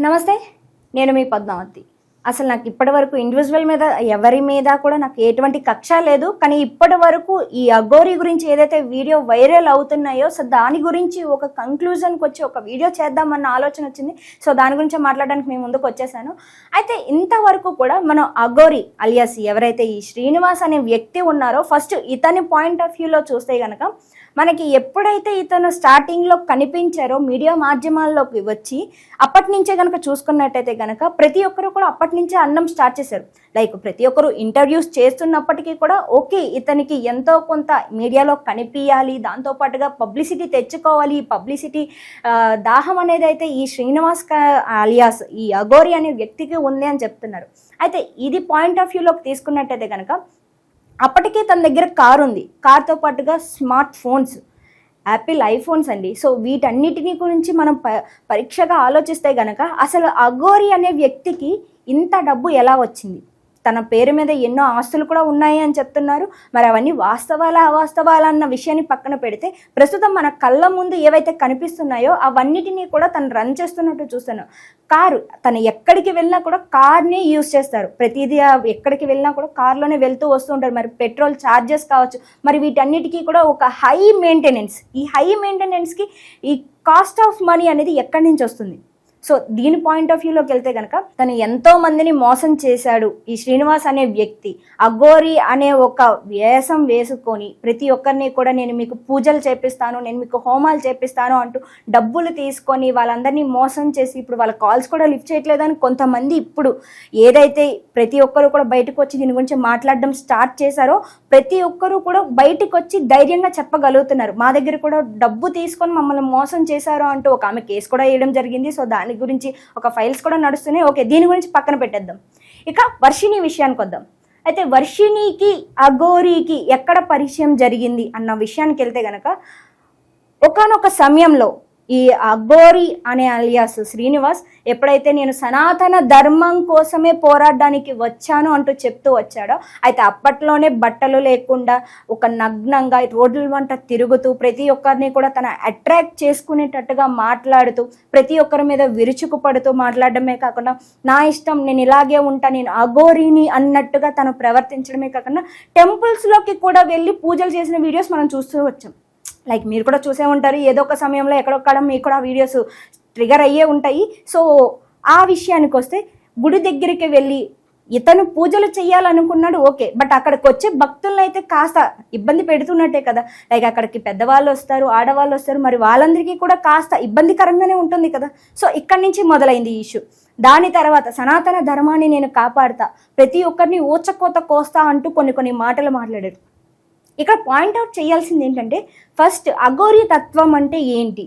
నమస్తే, నేను మీ పద్మావతి. అసలు నాకు ఇప్పటి వరకు ఇండివిజువల్ మీద ఎవరి మీద కూడా నాకు ఎటువంటి కక్ష లేదు. కానీ ఇప్పటి వరకు ఈ అఘోరి గురించి ఏదైతే వీడియో వైరల్ అవుతున్నాయో, సో దాని గురించి ఒక కంక్లూజన్కి వచ్చి ఒక వీడియో చేద్దామన్న ఆలోచన వచ్చింది. సో దాని గురించి మాట్లాడడానికి మేము ముందుకు వచ్చేసాను. అయితే ఇంతవరకు కూడా మనం అఘోరి అలియాస్ ఎవరైతే ఈ శ్రీనివాస్ అనే వ్యక్తి ఉన్నారో, ఫస్ట్ ఇతని పాయింట్ ఆఫ్ వ్యూలో చూస్తే కనుక మనకి ఎప్పుడైతే ఇతను స్టార్టింగ్లో కనిపించారో మీడియా మాధ్యమాల్లోకి వచ్చి అప్పటి నుంచే కనుక చూసుకున్నట్టయితే కనుక ప్రతి ఒక్కరు కూడా అప్పటి నుంచే అన్నం స్టార్ట్ చేశారు. లైక్ ప్రతి ఒక్కరు ఇంటర్వ్యూస్ చేస్తున్నప్పటికీ కూడా ఓకే, ఇతనికి ఎంతో కొంత మీడియాలో కనిపించాలి, దాంతోపాటుగా పబ్లిసిటీ తెచ్చుకోవాలి. ఈ పబ్లిసిటీ దాహం అనేది అయితే ఈ శ్రీనివాస్ అలియాస్ ఈ అఘోరి అనే వ్యక్తికి ఉంది అని చెప్తున్నారు. అయితే ఇది పాయింట్ ఆఫ్ వ్యూలోకి తీసుకున్నట్టయితే కనుక అప్పటికే తన దగ్గర కారు ఉంది, కార్తో పాటుగా స్మార్ట్ ఫోన్స్, యాపిల్ ఐఫోన్స్ అండి. సో వీటన్నిటినీ గురించి మనం పరీక్షగా ఆలోచిస్తే కనుక అసలు అఘోరి అనే వ్యక్తికి ఇంత డబ్బు ఎలా వచ్చింది? తన పేరు మీద ఎన్నో ఆస్తులు కూడా ఉన్నాయి అని చెప్తున్నారు. మరి అవన్నీ వాస్తవాలా అవాస్తవాలా అన్న విషయాన్ని పక్కన పెడితే ప్రస్తుతం మన కళ్ళ ముందు ఏవైతే కనిపిస్తున్నాయో అవన్నిటినీ కూడా తను రన్ చేస్తున్నట్టు చూస్తున్నాం. కారు, తను ఎక్కడికి వెళ్ళినా కూడా కార్ని యూజ్ చేస్తారు. ప్రతిదీ ఎక్కడికి వెళ్ళినా కూడా కార్లోనే వెళ్తూ వస్తూ ఉంటారు. మరి పెట్రోల్ ఛార్జెస్ కావచ్చు, మరి వీటన్నిటికీ కూడా ఒక హై మెయింటెనెన్స్. ఈ హై మెయింటెనెన్స్కి ఈ కాస్ట్ ఆఫ్ మనీ అనేది ఎక్కడి నుంచి వస్తుంది? సో దీని పాయింట్ ఆఫ్ వ్యూలోకి వెళ్తే కనుక తను ఎంతో మందిని మోసం చేశాడు ఈ శ్రీనివాస్ అనే వ్యక్తి. అఘోరి అనే ఒక వేషం వేసుకొని ప్రతి ఒక్కరిని కూడా నేను మీకు పూజలు చేపిస్తాను, నేను మీకు హోమాలు చేపిస్తాను అంటూ డబ్బులు తీసుకొని వాళ్ళందరినీ మోసం చేసి ఇప్పుడు వాళ్ళ కాల్స్ కూడా లిఫ్ట్ చేయట్లేదని కొంతమంది ఇప్పుడు ఏదైతే ప్రతి ఒక్కరు కూడా బయటకు వచ్చి దీని గురించి మాట్లాడడం స్టార్ట్ చేశారో ప్రతి ఒక్కరూ కూడా బయటకు వచ్చి ధైర్యంగా చెప్పగలుగుతున్నారు. మా దగ్గర కూడా డబ్బు తీసుకొని మమ్మల్ని మోసం చేశారు అంటూ ఒక ఆమె కేసు కూడా వేయడం జరిగింది. సో దాని గురించి ఒక ఫైల్స్ కూడా నడుస్తున్నాయి. ఓకే, దీని గురించి పక్కన పెట్టేద్దాం. ఇక వర్షిణి విషయానికి వద్దాం. అయితే వర్షిణికి అఘోరికి ఎక్కడ పరిచయం జరిగింది అన్న విషయానికి వెళ్తే గనక ఒకానొక సమయంలో ఈ అఘోరి అనే అలియాస్ శ్రీనివాస్ ఎప్పుడైతే నేను సనాతన ధర్మం కోసమే పోరాడడానికి వచ్చాను అంటూ చెప్తూ వచ్చాడో, అయితే అప్పట్లోనే బట్టలు లేకుండా ఒక నగ్నంగా రోడ్ల వంట తిరుగుతూ ప్రతి ఒక్కరిని కూడా తన అట్రాక్ట్ చేసుకునేటట్టుగా మాట్లాడుతూ ప్రతి ఒక్కరి మీద విరుచుకుపడుతూ మాట్లాడడమే కాకుండా నా ఇష్టం, నేను ఇలాగే ఉంటా, నేను అఘోరిని అన్నట్టుగా తను ప్రవర్తించడమే కాకుండా టెంపుల్స్లోకి కూడా వెళ్ళి పూజలు చేసిన వీడియోస్ మనం చూస్తూ వచ్చాం. లైక్ మీరు కూడా చూసే ఉంటారు, ఏదో ఒక సమయంలో ఎక్కడొక్కడ మీకు కూడా వీడియోస్ ట్రిగర్ అయ్యే ఉంటాయి. సో ఆ విషయానికి వస్తే గుడి దగ్గరికి వెళ్ళి ఇతను పూజలు చేయాలనుకున్నాడు, ఓకే, బట్ అక్కడికి వచ్చే భక్తులను అయితే కాస్త ఇబ్బంది పెడుతున్నట్టే కదా. లైక్ అక్కడికి పెద్దవాళ్ళు వస్తారు, ఆడవాళ్ళు వస్తారు, మరి వాళ్ళందరికీ కూడా కాస్త ఇబ్బందికరంగానే ఉంటుంది కదా. సో ఇక్కడి నుంచి మొదలైంది ఈ ఇష్యూ. దాని తర్వాత సనాతన ధర్మాన్ని నేను కాపాడుతా, ప్రతి ఒక్కరిని ఊచకోత కోస్తా అంటూ కొన్ని మాటలు మాట్లాడారు. ఇక్కడ పాయింట్అవుట్ చేయాల్సింది ఏంటంటే ఫస్ట్ అఘోరి తత్వం అంటే ఏంటి?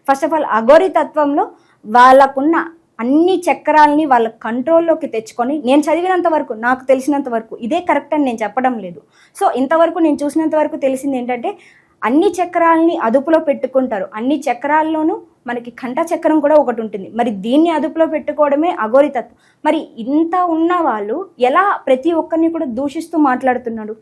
ఫస్ట్ ఆఫ్ ఆల్ అఘోరి తత్వంలో వాళ్ళకున్న అన్ని చక్రాలని వాళ్ళ కంట్రోల్లోకి తెచ్చుకొని, నేను చదివినంత వరకు, నాకు తెలిసినంత వరకు ఇదే కరెక్ట్ అని నేను చెప్పడం లేదు. సో ఇంతవరకు నేను చూసినంత వరకు తెలిసింది ఏంటంటే అన్ని చక్రాలని అదుపులో పెట్టుకుంటారు. అన్ని చక్రాల్లోనూ మనకి కంఠ చక్రం కూడా ఒకటి ఉంటుంది. మరి దీన్ని అదుపులో పెట్టుకోవడమే అఘోరి తత్వం. మరి ఇంత ఉన్న వాళ్ళు ఎలా ప్రతి ఒక్కరిని కూడా దూషిస్తూ మాట్లాడుతున్నాడు?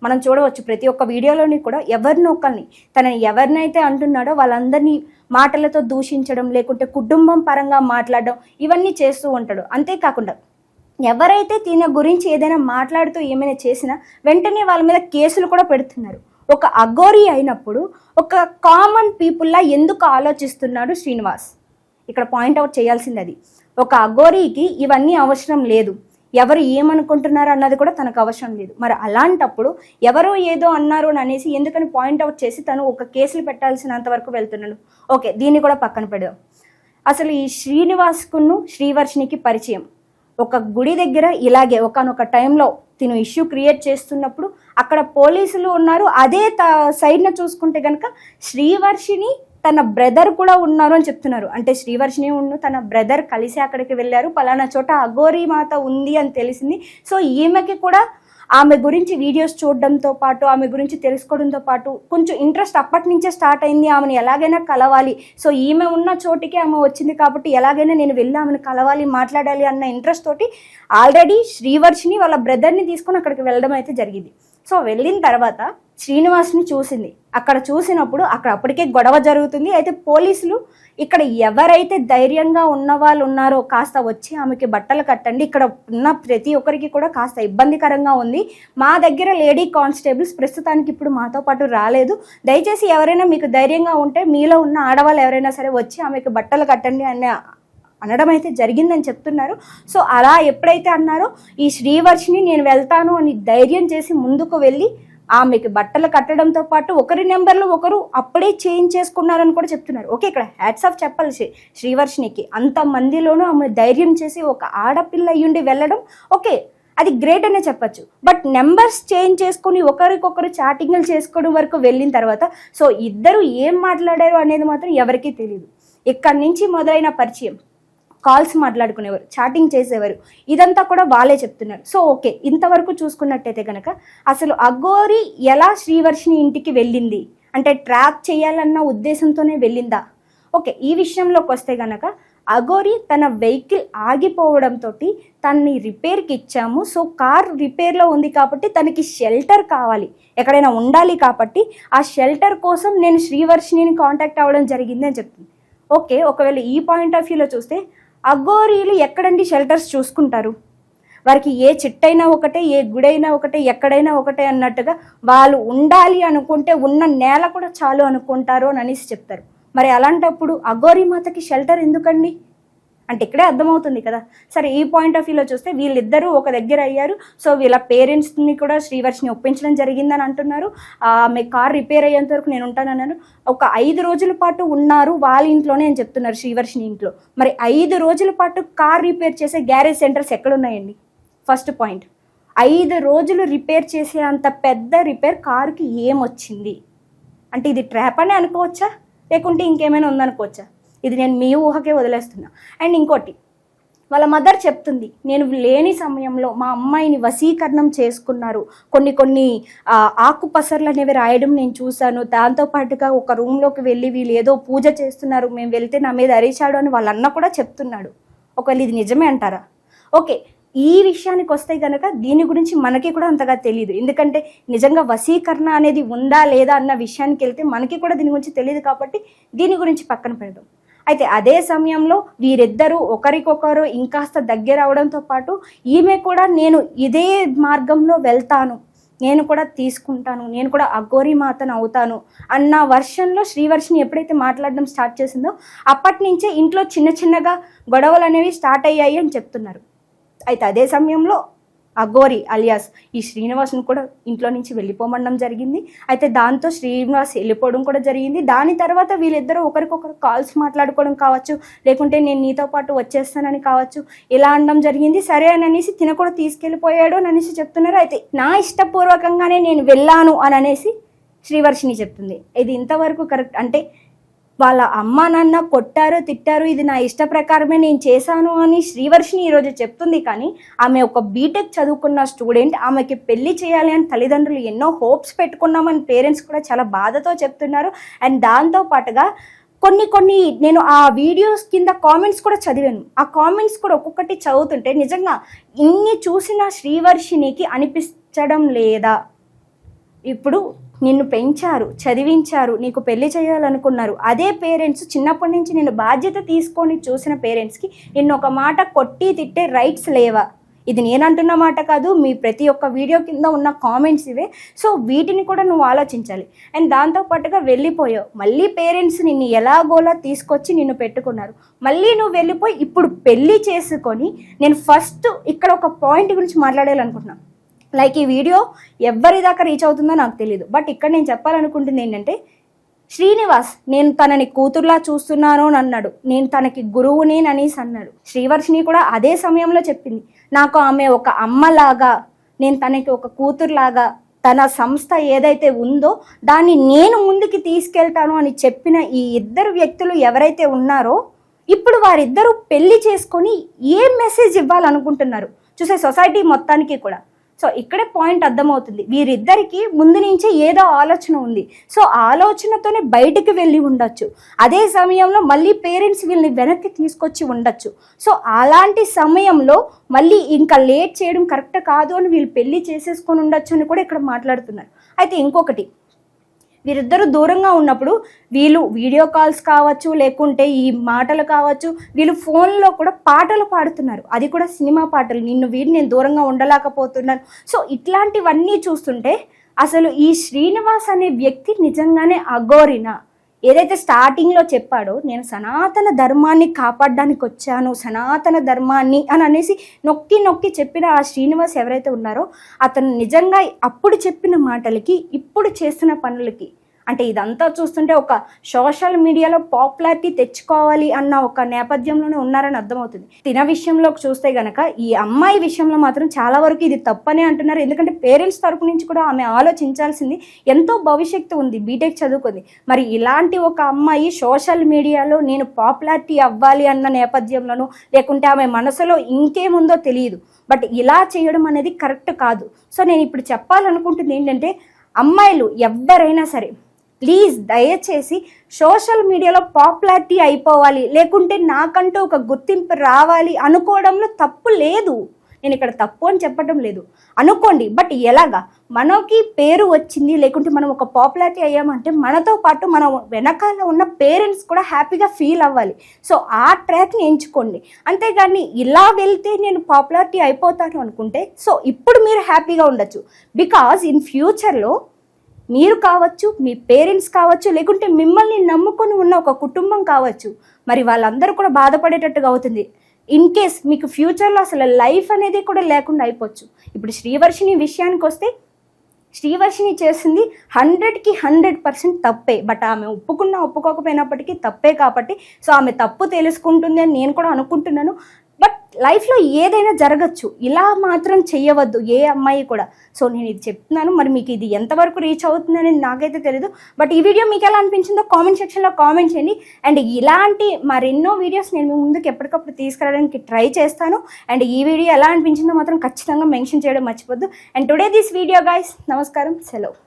మనం చూడవచ్చు ప్రతి ఒక్క వీడియోలోని కూడా ఎవరినొక్కరిని తనని ఎవరినైతే అంటున్నాడో వాళ్ళందరినీ మాటలతో దూషించడం, లేకుంటే కుటుంబం పరంగా మాట్లాడడం, ఇవన్నీ చేస్తూ ఉంటాడు. అంతేకాకుండా ఎవరైతే తిన గురించి ఏదైనా మాట్లాడుతూ ఏమైనా చేసినా వెంటనే వాళ్ళ మీద కేసులు కూడా పెడుతున్నారు. ఒక అఘోరి అయినప్పుడు ఒక కామన్ పీపుల్లా ఎందుకు ఆలోచిస్తున్నాడు శ్రీనివాస్? ఇక్కడ పాయింట్అవుట్ చేయాల్సింది అది. ఒక అఘోరికి ఇవన్నీ అవసరం లేదు, ఎవరు ఏమనుకుంటున్నారు అన్నది కూడా తనకు అవసరం లేదు. మరి అలాంటప్పుడు ఎవరో ఏదో అన్నారు అనేసి ఎందుకని పాయింట్అవుట్ చేసి తను ఒక కేసులు పెట్టాల్సినంత వరకు వెళ్తున్నాడు. ఓకే, దీన్ని కూడా పక్కన పెడదాం. అసలు ఈ శ్రీనివాస్కును శ్రీవర్షినికి పరిచయం ఒక గుడి దగ్గర ఇలాగే ఒకనొక టైంలో తిను ఇష్యూ క్రియేట్ చేస్తున్నప్పుడు అక్కడ పోలీసులు ఉన్నారు. అదే సైడ్న చూసుకుంటే కనుక శ్రీవర్షిని తన బ్రదర్ కూడా ఉన్నారు అని చెప్తున్నారు. అంటే శ్రీవర్షిని తన బ్రదర్ కలిసి అక్కడికి వెళ్ళారు, పలానా చోట అఘోరి మాత ఉంది అని తెలిసింది. సో ఈమెకి కూడా ఆమె గురించి వీడియోస్ చూడడంతో పాటు, ఆమె గురించి తెలుసుకోవడంతో పాటు కొంచెం ఇంట్రెస్ట్ అప్పటి నుంచే స్టార్ట్ అయింది. ఆమెను ఎలాగైనా కలవాలి, సో ఈమె ఉన్న చోటికి ఆమె వచ్చింది కాబట్టి ఎలాగైనా నేను వెళ్ళి ఆమెను కలవాలి, మాట్లాడాలి అన్న ఇంట్రెస్ట్ తోటి ఆల్రెడీ శ్రీవర్షిని వాళ్ళ బ్రదర్ని తీసుకొని అక్కడికి వెళ్ళడం అయితే జరిగింది. సో వెళ్ళిన తర్వాత శ్రీనివాస్ని చూసింది. అక్కడ చూసినప్పుడు అక్కడ అప్పటికే గొడవ జరుగుతుంది. అయితే పోలీసులు ఇక్కడ ఎవరైతే ధైర్యంగా ఉన్న వాళ్ళు ఉన్నారో కాస్త వచ్చి ఆమెకి బట్టలు కట్టండి, ఇక్కడ ఉన్న ప్రతి ఒక్కరికి కూడా కాస్త ఇబ్బందికరంగా ఉంది, మా దగ్గర లేడీ కానిస్టేబుల్స్ ప్రస్తుతానికి ఇప్పుడు మాతో పాటు రాలేదు, దయచేసి ఎవరైనా మీకు ధైర్యంగా ఉంటే మీలో ఉన్న ఆడవాళ్ళు ఎవరైనా సరే వచ్చి ఆమెకి బట్టలు కట్టండి అనడం అయితే జరిగిందని చెప్తున్నారు. సో అలా ఎప్పుడైతే అన్నారో ఈ శ్రీవర్షిని నేను వెళ్తాను అని ధైర్యం చేసి ముందుకు వెళ్ళి ఆమెకి బట్టలు కట్టడంతో పాటు ఒకరి నెంబర్లు ఒకరు అప్పుడే చేంజ్ చేసుకున్నారని కూడా చెప్తున్నారు. ఓకే, ఇక్కడ హ్యాట్స్ ఆఫ్ చెప్పాలి శ్రీవర్షినికి. అంతమందిలోనూ ఆమె ధైర్యం చేసి ఒక ఆడపిల్ల అయ్యుండి వెళ్ళడం ఓకే, అది గ్రేట్ అనే చెప్పచ్చు. బట్ నెంబర్స్ చేంజ్ చేసుకుని ఒకరికొకరు చాటింగ్లు చేసుకోవడం వరకు వెళ్ళిన తర్వాత సో ఇద్దరు ఏం మాట్లాడారు అనేది మాత్రం ఎవరికీ తెలియదు. ఇక్కడి నుంచి మొదలైన పరిచయం, కాల్స్ మాట్లాడుకునేవారు, చాటింగ్ చేసేవారు, ఇదంతా కూడా వాళ్ళే చెప్తున్నారు. సో ఓకే, ఇంతవరకు చూసుకున్నట్టయితే కనుక అసలు అఘోరి ఎలా శ్రీవర్షిని ఇంటికి వెళ్ళింది అంటే ట్రాప్ చేయాలన్న ఉద్దేశంతోనే వెళ్ళిందా? ఓకే, ఈ విషయంలోకి వస్తే కనుక అఘోరి తన వెహికల్ ఆగిపోవడంతో తనని రిపేర్కి ఇచ్చాము, సో కార్ రిపేర్లో ఉంది కాబట్టి తనకి షెల్టర్ కావాలి, ఎక్కడైనా ఉండాలి కాబట్టి ఆ షెల్టర్ కోసం నేను శ్రీవర్షిని కాంటాక్ట్ అవ్వడం జరిగింది అని చెప్తుంది. ఓకే, ఒకవేళ ఈ పాయింట్ ఆఫ్ వ్యూలో చూస్తే అఘోరీలు ఎక్కడండి షెల్టర్స్ చూసుకుంటారు? వారికి ఏ చిట్టైనా ఒకటే, ఏ గుడైనా ఒకటే, ఎక్కడైనా ఒకటే అన్నట్టుగా వాళ్ళు ఉండాలి అనుకుంటే ఉన్న నేల కూడా చాలు అనుకుంటారు అని అనేసి చెప్తారు. మరి అలాంటప్పుడు అఘోరి మాతకి షెల్టర్ ఎందుకండి అంటే ఇక్కడే అర్థమవుతుంది కదా. సరే, ఈ పాయింట్ ఆఫ్ వ్యూలో చూస్తే వీళ్ళిద్దరూ ఒక దగ్గర అయ్యారు. సో వీళ్ళ పేరెంట్స్ని కూడా శ్రీవర్షిని ఒప్పించడం జరిగిందని అంటున్నారు. ఆమె కార్ రిపేర్ అయ్యేంత వరకు నేను ఉంటానన్నారు. ఒక 5 రోజుల పాటు ఉన్నారు వాళ్ళ ఇంట్లోనే అని చెప్తున్నారు, శ్రీవర్షిని ఇంట్లో. మరి 5 రోజుల పాటు కార్ రిపేర్ చేసే గ్యారేజ్ సెంటర్స్ ఎక్కడున్నాయండి? ఫస్ట్ పాయింట్, 5 రోజులు రిపేర్ చేసే అంత పెద్ద రిపేర్ కారుకి ఏమొచ్చింది అంటే ఇది ట్రాప్ అని అనుకోవచ్చా, లేకుంటే ఇంకేమైనా ఉందనుకోవచ్చా? ఇది నేను మీ ఊహకే వదిలేస్తున్నా. అండ్ ఇంకోటి, వాళ్ళ మదర్ చెప్తుంది, నేను లేని సమయంలో మా అమ్మాయిని వశీకరణం చేసుకున్నారు, కొన్ని ఆకుపసర్లు అనేవి రాయడం నేను చూశాను, దాంతోపాటుగా ఒక రూమ్లోకి వెళ్ళి వీళ్ళు ఏదో పూజ చేస్తున్నారు, మేము వెళ్తే నా మీద అరిచాడు అని వాళ్ళ అన్న కూడా చెప్తున్నాడు. ఒకవేళ ఇది నిజమే అంటారా? ఓకే, ఈ విషయానికి వస్తే కనుక దీని గురించి మనకి కూడా అంతగా తెలియదు. ఎందుకంటే నిజంగా వశీకరణ అనేది ఉందా లేదా అన్న విషయానికి వెళ్తే మనకి కూడా దీని గురించి తెలియదు కాబట్టి దీని గురించి పక్కన పెడదాం. అయితే అదే సమయంలో వీరిద్దరూ ఒకరికొకరు ఇంకాస్త దగ్గర అవడంతో పాటు ఈమె కూడా నేను ఇదే మార్గంలో వెళ్తాను, నేను కూడా తీసుకుంటాను, నేను కూడా అఘోరి మాతను అవుతాను అన్న వర్షన్లో శ్రీవర్షిని ఎప్పుడైతే మాట్లాడడం స్టార్ట్ చేసిందో అప్పటి నుంచే ఇంట్లో చిన్నగా గొడవలు అనేవి స్టార్ట్ అయ్యాయి అని చెప్తున్నారు. అయితే అదే సమయంలో అఘోరి అలియాస్ ఈ శ్రీనివాస్ను కూడా ఇంట్లో నుంచి వెళ్ళిపోమనడం జరిగింది. అయితే దాంతో శ్రీనివాస్ వెళ్ళిపోవడం కూడా జరిగింది. దాని తర్వాత వీళ్ళిద్దరూ ఒకరికొకరు కాల్స్ మాట్లాడుకోవడం కావచ్చు, లేకుంటే నేను నీతో పాటు వచ్చేస్తానని కావచ్చు, ఇలా అనడం జరిగింది. సరే అని అనేసి తిన కూడా తీసుకెళ్ళిపోయాడు అని అనేసి చెప్తున్నారు. అయితే నా ఇష్టపూర్వకంగానే నేను వెళ్ళాను అని అనేసి శ్రీవర్షిని చెప్తుంది. ఇది ఇంతవరకు కరెక్ట్ అంటే వాళ్ళ అమ్మ నాన్న కొట్టారు, తిట్టారు, ఇది నా ఇష్ట ప్రకారమే నేను చేశాను అని శ్రీవర్షిని ఈరోజు చెప్తుంది. కానీ ఆమె ఒక బీటెక్ చదువుకున్న స్టూడెంట్, ఆమెకి పెళ్లి చేయాలి అని తల్లిదండ్రులు ఎన్నో హోప్స్ పెట్టుకున్నామని పేరెంట్స్ కూడా చాలా బాధతో చెప్తున్నారు. అండ్ దాంతో పాటుగా కొన్ని నేను ఆ వీడియోస్ కింద కామెంట్స్ కూడా చదివాను. ఆ కామెంట్స్ కూడా ఒక్కొక్కటి చదువుతుంటే నిజంగా ఇన్ని చూసిన శ్రీవర్షినికి అనిపించడం లేదా, ఇప్పుడు నిన్ను పెంచారు, చదివించారు, నీకు పెళ్లి చేయాలనుకున్నారు, అదే పేరెంట్స్ చిన్నప్పటి నుంచి నేను బాధ్యత తీసుకొని చూసిన పేరెంట్స్కి నిన్ను ఒక మాట కొట్టి తిట్టే రైట్స్ లేవా? ఇది నేనంటున్న మాట కాదు, మీ ప్రతి ఒక్క వీడియో కింద ఉన్న కామెంట్స్ ఇవే. సో వీటిని కూడా నువ్వు ఆలోచించాలి. అండ్ దాంతోపాటుగా వెళ్ళిపోయావు, మళ్ళీ పేరెంట్స్ నిన్ను ఎలాగోలా తీసుకొచ్చి నిన్ను పెట్టుకున్నారు, మళ్ళీ నువ్వు వెళ్ళిపోయి ఇప్పుడు పెళ్ళి చేసుకొని నేను ఫస్ట్ ఇక్కడ ఒక పాయింట్ గురించి మాట్లాడాలనుకుంటున్నాను. లైక్ ఈ వీడియో ఎవరి దాకా రీచ్ అవుతుందో నాకు తెలియదు, బట్ ఇక్కడ నేను చెప్పాలనుకుంటుంది ఏంటంటే శ్రీనివాస్ నేను తనని కూతుర్లా చూస్తున్నాను అని అన్నాడు, నేను తనకి గురువుని అనేసి అన్నాడు. శ్రీవర్షిని కూడా అదే సమయంలో చెప్పింది, నాకు ఆమె ఒక అమ్మలాగా, నేను తనకి ఒక కూతురులాగా, తన సంస్థ ఏదైతే ఉందో దాన్ని నేను ముందుకి తీసుకెళ్తాను అని చెప్పిన ఈ ఇద్దరు వ్యక్తులు ఎవరైతే ఉన్నారో ఇప్పుడు వారిద్దరూ పెళ్లి చేసుకొని ఏం మెసేజ్ ఇవ్వాలనుకుంటున్నారు చూసే సొసైటీ మొత్తానికి కూడా. సో ఇక్కడే పాయింట్ అర్థమవుతుంది, వీరిద్దరికి ముందు నుంచే ఏదో ఆలోచన ఉంది. సో ఆలోచనతోనే బయటికి వెళ్ళి ఉండొచ్చు, అదే సమయంలో మళ్ళీ పేరెంట్స్ వీళ్ళని వెనక్కి తీసుకొచ్చి ఉండొచ్చు. సో అలాంటి సమయంలో మళ్ళీ ఇంకా లేట్ చేయడం కరెక్ట్ కాదు అని వీళ్ళు పెళ్లి చేసేసుకొని ఉండొచ్చు అని కూడా ఇక్కడ మాట్లాడుతున్నారు. అయితే ఇంకొకటి, వీరిద్దరూ దూరంగా ఉన్నప్పుడు వీళ్ళు వీడియో కాల్స్ కావచ్చు, లేకుంటే ఈ మాటలు కావచ్చు, వీళ్ళు ఫోన్లో కూడా పాటలు పాడుతున్నారు, అది కూడా సినిమా పాటలు. నేను దూరంగా ఉండలేకపోతున్నాను. సో ఇట్లాంటివన్నీ చూస్తుంటే అసలు ఈ శ్రీనివాస్ అనే వ్యక్తి నిజంగానే అఘోరినా? ఏదైతే స్టార్టింగ్లో చెప్పాడో, నేను సనాతన ధర్మాన్ని కాపాడడానికి వచ్చాను, సనాతన ధర్మాన్ని అని అనేసి నొక్కి నొక్కి చెప్పిన ఆ శ్రీనివాస్ ఎవరైతే ఉన్నారో, అతను నిజంగా అప్పుడు చెప్పిన మాటలకి ఇప్పుడు చేస్తున్న పనులకి, అంటే ఇదంతా చూస్తుంటే ఒక సోషల్ మీడియాలో పాపులారిటీ తెచ్చుకోవాలి అన్న ఒక నేపథ్యంలోనే ఉన్నారని అర్థమవుతుంది. తిన విషయంలో చూస్తే గనక ఈ అమ్మాయి విషయంలో మాత్రం చాలా వరకు ఇది తప్పనే అంటున్నారు. ఎందుకంటే పేరెంట్స్ తరపు నుంచి కూడా ఆమె ఆలోచించాల్సింది, ఎంతో భవిష్యత్తు ఉంది, బీటెక్ చదువుకుంది. మరి ఇలాంటి ఒక అమ్మాయి సోషల్ మీడియాలో నేను పాపులారిటీ అవ్వాలి అన్న నేపథ్యంలోనూ, లేకుంటే ఆమె మనసులో ఇంకేముందో తెలియదు, బట్ ఇలా చేయడం అనేది కరెక్ట్ కాదు. సో నేను ఇప్పుడు చెప్పాలనుకుంటుంది ఏంటంటే, అమ్మాయిలు ఎవరైనా సరే ప్లీజ్ దయచేసి సోషల్ మీడియాలో పాపులారిటీ అయిపోవాలి, లేకుంటే నాకంటూ ఒక గుర్తింపు రావాలి అనుకోవడంలో తప్పు లేదు. నేను ఇక్కడ తప్పు అని చెప్పడం లేదు, అనుకోండి. బట్ ఎలాగా? మనకి పేరు వచ్చింది, లేకుంటే మనం ఒక పాపులారిటీ అయ్యామంటే మనతో పాటు మనం వెనకాల ఉన్న పేరెంట్స్ కూడా హ్యాపీగా ఫీల్ అవ్వాలి. సో ఆ ట్రాక్ని ఎంచుకోండి. అంతేగాని ఇలా వెళ్తే నేను పాపులారిటీ అయిపోతాను అనుకుంటే, సో ఇప్పుడు మీరు హ్యాపీగా ఉండొచ్చు. బికాజ్ ఇన్ ఫ్యూచర్లో మీరు కావచ్చు, మీ పేరెంట్స్ కావచ్చు, లేకుంటే మిమ్మల్ని నమ్ముకొని ఉన్న ఒక కుటుంబం కావచ్చు, మరి వాళ్ళందరూ కూడా బాధపడేటట్టుగా అవుతుంది. ఇన్ కేస్ మీకు ఫ్యూచర్లో అసలు లైఫ్ అనేది కూడా లేకుండా అయిపోవచ్చు. ఇప్పుడు శ్రీవర్షిని విషయానికి వస్తే, శ్రీవర్షిని చేసింది 100కి 100% తప్పే. బట్ ఆమె ఒప్పుకోకపోయినప్పటికీ తప్పే కాబట్టి, సో ఆమె తప్పు తెలుసుకుంటుంది అని నేను కూడా అనుకుంటున్నాను. బట్ లైఫ్లో ఏదైనా జరగచ్చు, ఇలా మాత్రం చెయ్యవద్దు ఏ అమ్మాయి కూడా. సో నేను ఇది చెప్తున్నాను, మరి మీకు ఇది ఎంతవరకు రీచ్ అవుతుందని నాకైతే తెలీదు. బట్ ఈ వీడియో మీకు ఎలా అనిపించిందో కామెంట్ సెక్షన్లో కామెంట్ చేయండి. అండ్ ఇలాంటి మరెన్నో వీడియోస్ నేను ముందుకు ఎప్పటికప్పుడు తీసుకురావడానికి ట్రై చేస్తాను. అండ్ ఈ వీడియో ఎలా అనిపించిందో మాత్రం ఖచ్చితంగా మెన్షన్ చేయడం మర్చిపోద్దు. And today this video guys, నమస్కారం, సెలవు.